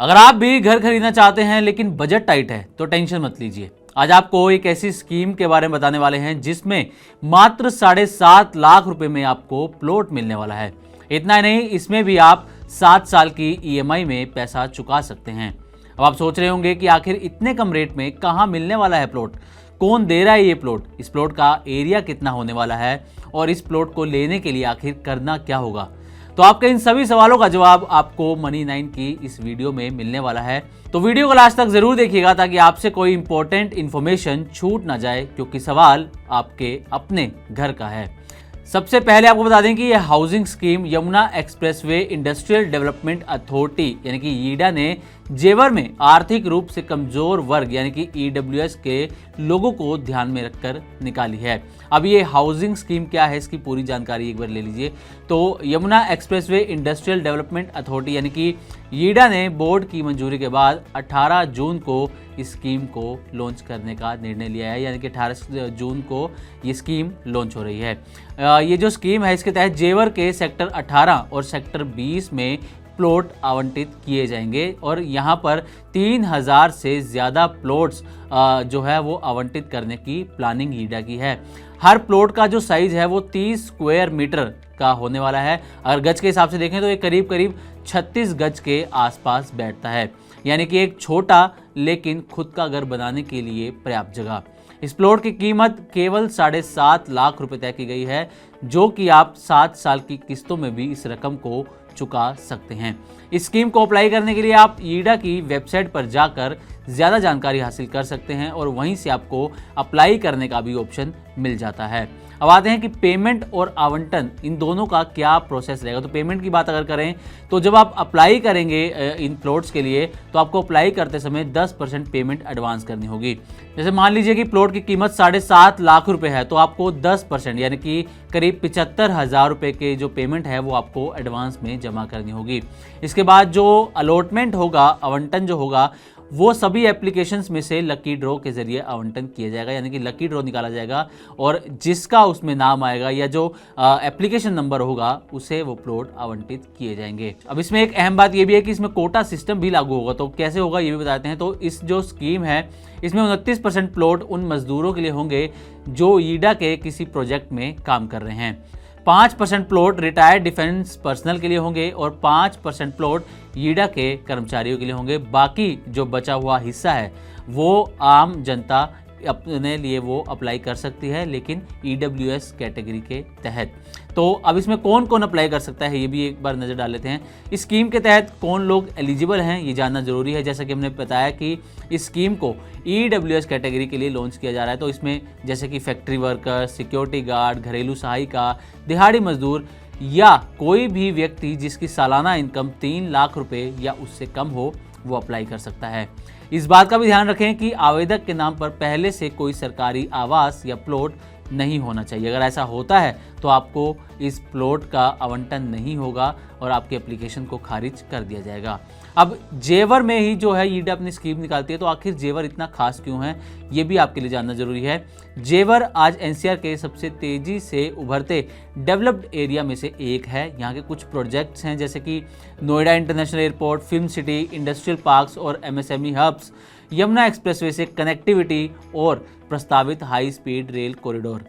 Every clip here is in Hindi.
अगर आप भी घर खरीदना चाहते हैं लेकिन बजट टाइट है तो टेंशन मत लीजिए। आज आपको एक ऐसी स्कीम के बारे में बताने वाले हैं जिसमें मात्र 7.5 लाख रुपए में आपको प्लॉट मिलने वाला है। इतना ही नहीं, इसमें भी आप 7 साल की ईएमआई में पैसा चुका सकते हैं। अब आप सोच रहे होंगे कि आखिर इतने कम रेट में कहाँ मिलने वाला है प्लॉट, कौन दे रहा है ये प्लॉट, इस प्लॉट का एरिया कितना होने वाला है और इस प्लॉट को लेने के लिए आखिर करना क्या होगा। तो आपके इन सभी सवालों का जवाब आपको मनी 9 की इस वीडियो में मिलने वाला है। तो वीडियो को लास्ट तक जरूर देखिएगा ताकि आपसे कोई इंपॉर्टेंट इंफॉर्मेशन छूट ना जाए, क्योंकि सवाल आपके अपने घर का है। सबसे पहले आपको बता दें कि यह housing scheme Yamuna expressway industrial development authority यानी कि यीडा ने जेवर में आर्थिक रूप से कमजोर वर्ग यानी कि ईडब्ल्यूएस के लोगों को ध्यान में रखकर निकाली है। अब ये हाउसिंग स्कीम क्या है, इसकी पूरी जानकारी एक बार ले लीजिए। तो Yamuna expressway industrial development authority यानी कि यीडा ने बोर्ड की मंजूरी के बाद 18 जून को इस स्कीम को लॉन्च करने का निर्णय लिया है, यानी कि 18 जून को ये स्कीम लॉन्च हो रही है। ये जो स्कीम है इसके तहत जेवर के सेक्टर 18 और सेक्टर 20 में प्लॉट आवंटित किए जाएंगे और यहाँ पर 3000 से ज़्यादा प्लॉट्स जो है वो आवंटित करने की प्लानिंग यीडा की है। हर प्लॉट का जो साइज़ है वो 30 स्क्वायर मीटर का होने वाला है। अगर गज के हिसाब से देखें तो ये करीब करीब 36 गज के आसपास बैठता है, यानी कि एक छोटा लेकिन खुद का घर बनाने के लिए पर्याप्त जगह। इस प्लॉट की कीमत केवल 7.5 लाख रुपए तय की गई है, जो कि आप 7 साल की किस्तों में भी इस रकम को चुका सकते हैं। इस स्कीम को अप्लाई करने के लिए आप यीडा की वेबसाइट पर जाकर ज़्यादा जानकारी हासिल कर सकते हैं और वहीं से आपको अप्लाई करने का भी ऑप्शन मिल जाता है। अब आते हैं कि पेमेंट और आवंटन इन दोनों का क्या प्रोसेस रहेगा। तो पेमेंट की बात अगर करें तो जब आप अप्लाई करेंगे इन प्लॉट्स के लिए तो आपको अप्लाई करते समय 10% पेमेंट एडवांस करनी होगी। जैसे मान लीजिए कि प्लॉट की कीमत 7.5 लाख रुपए है तो आपको 10% यानी कि करीब 75,000 रुपये के जो पेमेंट है वो आपको एडवांस में जमा करनी होगी। इसके बाद जो अलॉटमेंट होगा, आवंटन जो होगा, वो सभी एप्लीकेशंस में से लकी ड्रॉ के जरिए आवंटन किया जाएगा, यानी कि लकी ड्रॉ निकाला जाएगा और जिसका उसमें नाम आएगा या जो एप्लीकेशन नंबर होगा उसे वो प्लॉट आवंटित किए जाएंगे। अब इसमें एक अहम बात ये भी है कि इसमें कोटा सिस्टम भी लागू होगा। तो कैसे होगा ये भी बताते हैं। तो इस जो स्कीम है इसमें 29% प्लॉट उन मजदूरों के लिए होंगे जो यीडा के किसी प्रोजेक्ट में काम कर रहे हैं, 5% प्लॉट रिटायर्ड डिफेंस पर्सनल के लिए होंगे और 5% प्लॉट यीडा के कर्मचारियों के लिए होंगे। बाकी जो बचा हुआ हिस्सा है वो आम जनता अपने लिए वो अप्लाई कर सकती है, लेकिन ईडब्ल्यूएस कैटेगरी के तहत। तो अब इसमें कौन कौन अप्लाई कर सकता है ये भी एक बार नज़र डाल लेते हैं। इस स्कीम के तहत कौन लोग एलिजिबल हैं ये जानना जरूरी है। जैसा कि हमने बताया कि इस स्कीम को ईडब्ल्यूएस कैटेगरी के लिए लॉन्च किया जा रहा है। तो इसमें जैसे कि फैक्ट्री वर्कर, सिक्योरिटी गार्ड, घरेलू सहायिका, दिहाड़ी मजदूर या कोई भी व्यक्ति जिसकी सालाना इनकम 3 लाख रुपए या उससे कम हो वो अप्लाई कर सकता है। इस बात का भी ध्यान रखें कि आवेदक के नाम पर पहले से कोई सरकारी आवास या प्लॉट नहीं होना चाहिए। अगर ऐसा होता है तो आपको इस प्लॉट का आवंटन नहीं होगा और आपके एप्लीकेशन को खारिज कर दिया जाएगा। अब जेवर में ही जो है यीडा अपनी स्कीम निकालती है, तो आखिर जेवर इतना खास क्यों है ये भी आपके लिए जानना जरूरी है। जेवर आज एनसीआर के सबसे तेजी से उभरते डेवलप्ड एरिया में से एक है। यहाँ के कुछ प्रोजेक्ट्स हैं जैसे कि Noida international airport, film city, industrial parks और एमएसएमई हब्स, यमुना एक्सप्रेसवे से कनेक्टिविटी और प्रस्तावित हाई स्पीड रेल कॉरिडोर।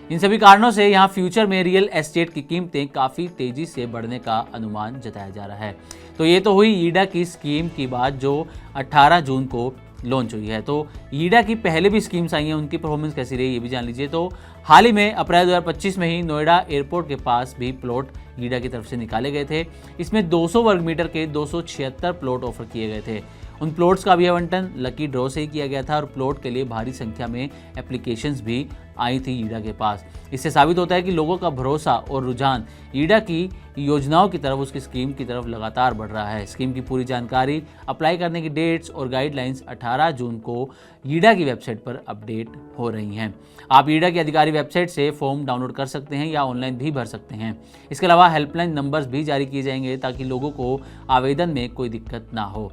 इन सभी कारणों से यहाँ फ्यूचर में रियल एस्टेट की कीमतें काफ़ी तेज़ी से बढ़ने का अनुमान जताया जा रहा है। तो ये तो हुई यीडा की स्कीम की बात जो 18 जून को लॉन्च हुई है। तो यीडा की पहले भी स्कीम्स आई हैं, उनकी परफॉर्मेंस कैसी रही ये भी जान लीजिए। तो हाल ही में अप्रैल 2025 में ही नोएडा एयरपोर्ट के पास भी प्लॉट यीडा की तरफ से निकाले गए थे। इसमें 200 वर्ग मीटर के 276 प्लॉट ऑफर किए गए थे। उन प्लॉट्स का भी आवंटन लकी ड्रॉ से ही किया गया था और प्लॉट के लिए भारी संख्या में एप्लीकेशंस भी आई थी यीडा के पास। इससे साबित होता है कि लोगों का भरोसा और रुझान यीडा की योजनाओं की तरफ, उसकी स्कीम की तरफ लगातार बढ़ रहा है। स्कीम की पूरी जानकारी, अप्लाई करने की डेट्स और गाइडलाइंस 18 जून को यीडा की वेबसाइट पर अपडेट हो रही हैं। आप यीडा की अधिकारी वेबसाइट से फॉर्म डाउनलोड कर सकते हैं या ऑनलाइन भी भर सकते हैं। इसके अलावा हेल्पलाइन नंबर्स भी जारी किए जाएंगे ताकि लोगों को आवेदन में कोई दिक्कत ना हो।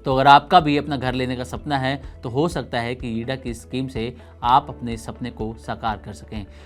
तो अगर आपका भी अपना घर लेने का सपना है तो हो सकता है कि यीडा की स्कीम से आप अपने सपने को साकार कर सकें।